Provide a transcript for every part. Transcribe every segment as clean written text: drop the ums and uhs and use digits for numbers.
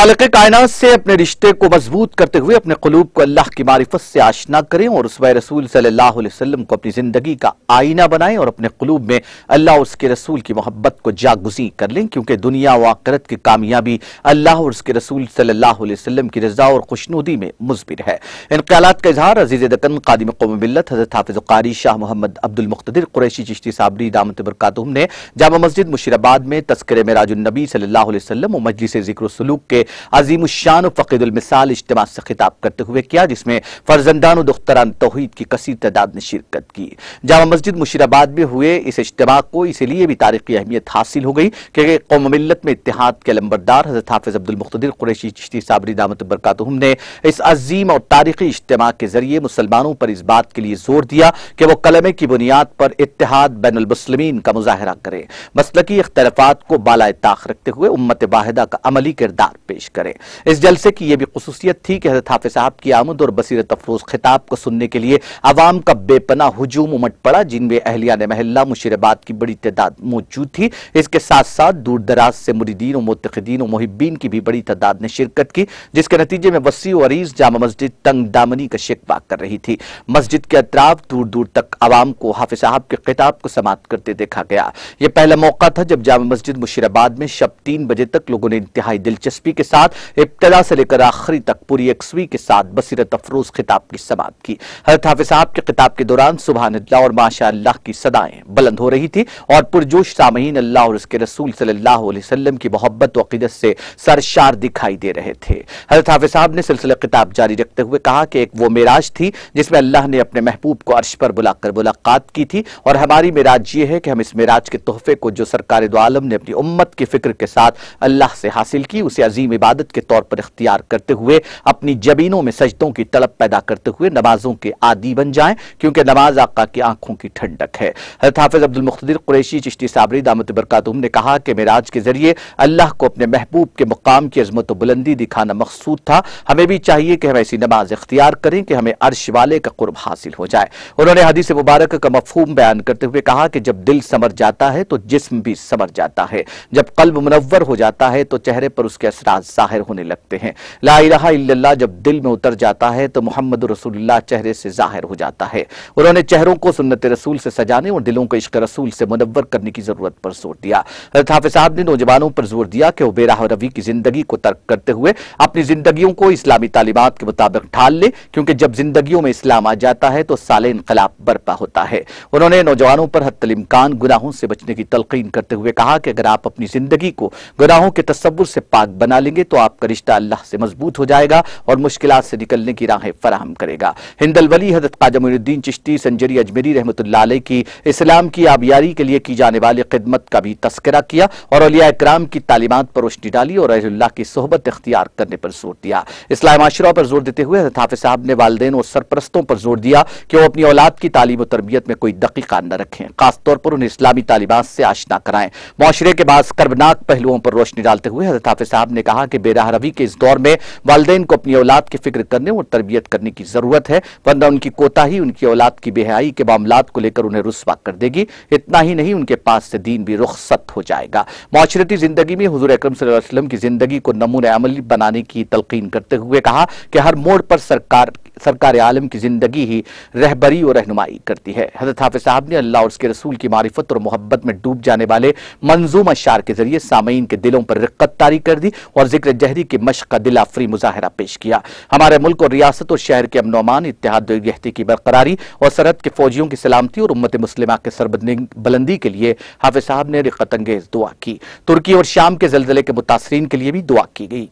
खालिक़ कायनात से अपने रिश्ते को मजबूत करते हुए अपने क़ुलूब को अल्लाह की मारिफत से आशना करें और उसवे रसूल सल्लल्लाहु अलैहि वसल्लम को अपनी ज़िंदगी का आईना बनाएं और अपने क़ुलूब में अल्लाह और उसके रसूल की मोहब्बत को जागुज़ी कर लें, क्योंकि दुनिया व आखिरत की कामयाबी अल्लाह और उसके रसूल सल्लल्लाहु अलैहि वसल्लम की रज़ा और खुशनुदी में मुज़बिर है। इन ख़यालात का इज़हार अज़ीज़ दकन क़ादिम क़ौम मिल्लत हज़रत हाफ़िज़ क़ारी शाह मोहम्मद अब्दुल मुक़्तदिर क़ुरैशी चिश्ती साबरी दामत बरकातुहुम ने जामा मस्जिद मुशीराबाद में तज़किरे मेराजुन नबी सल्लल्लाहु अलैहि वसल्लम और मजलिस ज़िक्र व सुलूक के अज़ीम शान फ़क़ीदुल मिसाल इज्तिमा से खिताब करते हुए किया, जिसमें फ़र्ज़ंदान व दुख्तरान तौहीद की कसीर तादाद ने शिरकत की। जामा मस्जिद मुशीराबाद में हुए इस इज्तिमा को इसलिए भी तारीख़ी अहमियत हासिल हो गई कि कौम मिल्लत में इत्तेहाद के लंबरदार हज़रत हाफ़िज़ अब्दुल मुक़्तदिर क़ुरैशी चिश्ती साबरी दामत बरकातुहुम ने इस अज़ीम और तारीख़ी इज्तिमा के ज़रिए मुसलमानों पर इस बात के लिए जोर दिया कि वो कलमे की बुनियाद पर इत्तेहाद बैनुल मुस्लिमीन का मुज़ाहरा करें, मसलकी इख्तिलाफ़ात को बालाए ताक़ रखते हुए उम्मत वाहिदा का अमली किरदार पेश करें। इस जलसे की यह भी खुसूसियत थी कि हज़रत हाफ़िज़ साहब की आमद और बसीरत अफ़रोज़ खिताब को सुनने के लिए अवाम का बेपनाह हुजूम उमड़ पड़ा, जिनमें अहलियान महल्ला मुशीराबाद की बड़ी तादाद मौजूद थी। इसके साथ साथ दूर दराज से मुरीदीन और मुत्तक़ीदीन और मुहिब्बीन की भी बड़ी तादाद ने शिरकत की, जिसके नतीजे में वसी और अरीज़ जामा मस्जिद तंग दामनी का शिकवा कर रही थी। मस्जिद के अतराफ दूर दूर तक आवाम को हाफ़िज़ साहब के खिताब को समाअत करते देखा गया। यह पहला मौका था जब जामा मस्जिद मुशीराबाद में शब 3 बजे तक लोगों ने इंतहाई दिलचस्पी के साथ इब्तिदा से लेकर आखिरी तक पूरी यकसवी के साथ बसीरत अफरोज खिताब की समाअत की। हज़रत हाफ़िज़ साहब के खिताब के दौरान सुभान अल्लाह और माशा अल्लाह की सदाएं बुलंद हो रही थी और पुरजोश सामईन अल्लाह और उसके रसूल सल्लल्लाहु अलैहि वसल्लम की मोहब्बत व अक़ीदत से सरशार दिखाई दे रहे थे। हज़रत हाफ़िज़ साहब ने सिलसिला खिताब जारी रखते हुए कहा कि एक वो मेराज थी जिसमें अल्लाह ने अपने महबूब को अर्श पर बुलाकर मुलाकात की थी, और हमारी मेराज ये है कि हम इस मेराज के तोहफे को जो सरकार दो आलम ने अपनी उम्मत की फिक्र के साथ अल्लाह से हासिल की, उसे अजीम इबादत के तौर पर इख्तियार करते हुए अपनी जबीनों में सजदों की तड़प पैदा करते हुए नमाजों के आदी बन जाएं, क्योंकि नमाज आका की आंखों की ठंडक है। हज़रत हाफ़िज़ अब्दुल मुक़्तदिर क़ुरैशी चिश्ती साबरी दामत बरकातुहुम ने कहा कि मेराज के जरिए अल्लाह को अपने महबूब के मुकाम की अज़मत व बुलंदी दिखाना मकसूद था। हमें भी चाहिए कि हम ऐसी नमाज इख्तियार करें कि हमें अर्श वाले का कुर्ब हासिल हो जाए। उन्होंने हदीस मुबारक का मफ़हूम बयान करते हुए कहा कि जब दिल समर जाता है तो जिस्म भी समर जाता है, जब क़ल्ब मुनव्वर हो जाता है तो चेहरे पर उसके असरात ज़ाहिर होने लगते हैं। ला इलाहा इल्लल्लाह जब दिल में उतर जाता है तो मोहम्मद रसूलुल्लाह चेहरे से ज़ाहिर हो जाता है। उन्होंने चेहरों को सुन्नत रसूल से सजाने और दिलों को इश्क रसूल से मुनव्वर करने की ज़रूरत पर जोर दिया। हज़रत हाफ़िज़ साहब ने नौजवानों पर जोर दिया कि वो बेराह रवी की ज़िंदगी को तर्क करते हुए अपनी ज़िंदगियों को इस्लामी तालीमात के मुताबिक ढाल ले, क्योंकि जब ज़िंदगियों में इस्लाम आ जाता है तो साले इनकलाब बर्पा होता है। उन्होंने नौजवानों पर हत्तल इम्कान गुनाहों से बचने की तलकीन करते हुए कहा कि अगर आप अपनी ज़िंदगी को गुनाहों के तसव्वुर से पाक बना लेंगे तो आपका रिश्ता अल्लाह से मजबूत हो जाएगा और मुश्किलात से निकलने की राहें फराहम करेगा। हिंदल वली हज़रत ख्वाजा मोइनुद्दीन चिश्ती संजरी अजमेरी रहमतुल्लाह अलैह की इस्लाम की आबियारी के लिए की जाने वाली खिदमत का भी तस्करा किया और औलिया इकराम की तालीमात पर रोशनी डाली और अहलुल्लाह की सोहबत इख्तियार करने पर जोर दिया। इस्लाही माशरा पर जोर देते हुए हज़रत हाफ़िज़ साहब ने वालिदैन और सरपरस्तों पर जोर दिया कि वो अपनी औलाद की तालीम और तरबियत में कोई दक़ीक़ा न रखें, खासतौर पर उन्हें इस्लामी तालीमात से आशना कराएं। मुआशरे के बाद कर्बनाक पहलुओं पर रोशनी डालते हुए हज़रत हाफ़िज़ साहब ने कहा कि बेराह रवी के इस दौर में वालिदैन को अपनी औलाद की फिक्र करने और तरबियत करने की ज़रूरत है, वरना उनकी कोताही उनकी औलाद की बेहयाई के मामलात को लेकर उन्हें रुस्वा कर देगी। इतना ही नहीं, उनके पास से दीन भी रुखसत हो जाएगा। मुआशरती ज़िंदगी में हुज़ूर अकरम सल्लल्लाहु अलैहि वसल्लम की ज़िंदगी को नमूने अमली बनाने की तलकीन करते हुए कहा कि हर मोड़ पर सरकार आलम की ज़िंदगी ही रहबरी और रहनुमाई करती है। हज़रत हाफ़िज़ साहब ने अल्लाह और उसके रसूल की मारिफत और मोहब्बत में डूब जाने वाले मंजूम अशार के जरिए सामईन के दिलों पर रिक्कत तारी कर दी और जिक्र जहरी की मश्क का दिल आफरी मुजाहरा पेश किया। हमारे मुल्क और रियासत और शहर के अमन अमान, इत्तेहाद व यकजहती की बरकरारी और सरहद के फौजियों की सलामती और उम्मत मुस्लिमा के सरबुलंदी के लिए हाफ़िज़ साहब ने रिक्कत अंगेज दुआ की। तुर्की और शाम के ज़लज़ले के मुतासरीन के लिए भी दुआ की गई।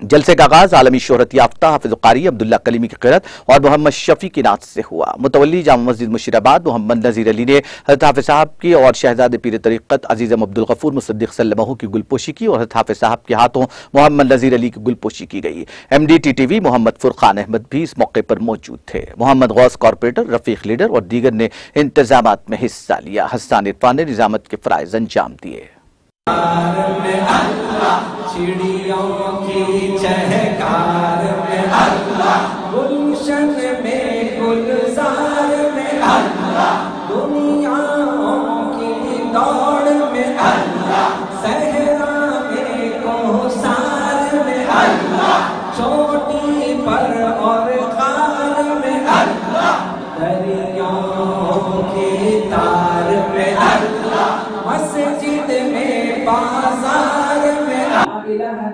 जलसे का आगाज़ आलमी शोहरत याफ्ता हाफ़िज़ क़ारी अब्दुल्ला कलीमी की क़िरात और मोहम्मद शफ़ी की नात से हुआ। मुतवल्ली जामा मस्जिद मुशीराबाद मोहम्मद नज़ीर अली ने हज़रत हाफ़िज़ साहब की और शहज़ादे पीर तरीक़त अज़ीज़म अब्दुल गफ़ूर मुसद्दिक़ सल्लमहु की गुलपोशी की और हज़रत हाफ़िज़ साहब के हाथों मोहम्मद नज़ीर अली की गुलपोशी की गई। MDTTV मोहम्मद फ़ुरक़ान अहमद भी इस मौके पर मौजूद थे। मोहम्मद गौस कॉरपोरेटर, रफ़ीक लीडर और दीगर ने इंतज़ामात में हिस्सा लिया। हसन इरफ़ान ने निज़ामत के फ़राइज़ अंजाम दिए। चिड़ियों की चहकार में अल्लाह, गुलशन में गुलजार में अल्लाह, दुनियाओं की दौड़ में अल्लाह, सहरा में कोसार में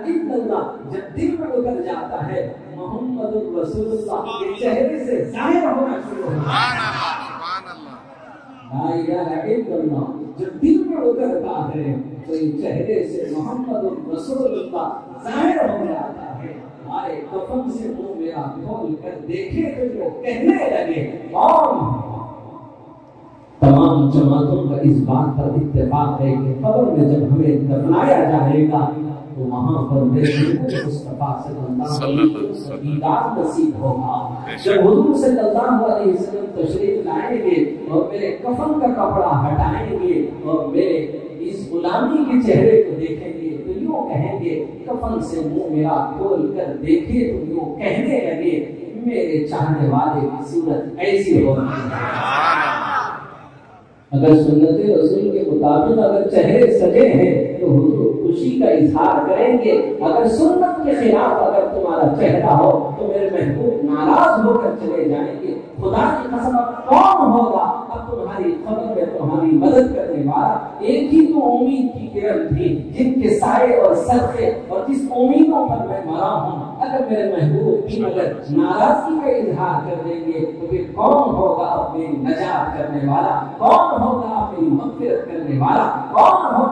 الا اللہ جب دل میں اتر جاتا ہے محمد رسول اللہ کے چہرے سے ظاہر ہونا شروع ہوتا ہے۔ لا الہ الا اللہ جب دل میں اترتا ہے تو یہ چہرے سے محمد رسول اللہ ظاہر ہو جاتا ہے۔ آئے کفن سے منہ میرا کھول کر دیکھے تو جو کہنے لگے کون؟ تمام جماعتوں کا اس بات پر اتفاق ہے کہ قبر میں جب ہمیں دفنایا جائے گا تو وہاں پر میرے مصطفیٰ صلی اللہ علیہ وسلم دیدار نصیب ہوگا۔ جب حضور صلی اللہ علیہ وسلم تشریف لائیں گے اور میرے کفن کا کپڑا ہٹائیں گے اور میرے اس غلامی کے چہرے کو دیکھیں گے تو یوں کہیں گے کفن سے منہ میرا کھول کر دیکھے تو یوں کہنے لگے میرے چاہنے والے کی صورت ایسی ہوتی ہے۔ اگر سنت رسول کے مطابق اگر چہرے سجے ہیں تو حضور خوشی کا اظہار کریں گے، اگر سنت کے خلاف اگر تمہارا چہرہ ہو تو میرے محبوب ناراض ہو کر چلے جائیں گے۔ خدا کی قسم اب کون ہوگا اب تمہاری خبر میں تمہاری مدد کرنے والا؟ ایک ہی تو امید کی کرن تھی جن کے سائے اور صدقے اور جس امیدوں پر میں مرا ہوں، اگر میرے محبوب بھی اگر ناراضگی کا اظہار کر دیں گے تو پھر کون ہوگا اب میری نجات کرنے والا؟ کون ہوگا اب میری مغفرت کرنے والا؟ کون ہوگا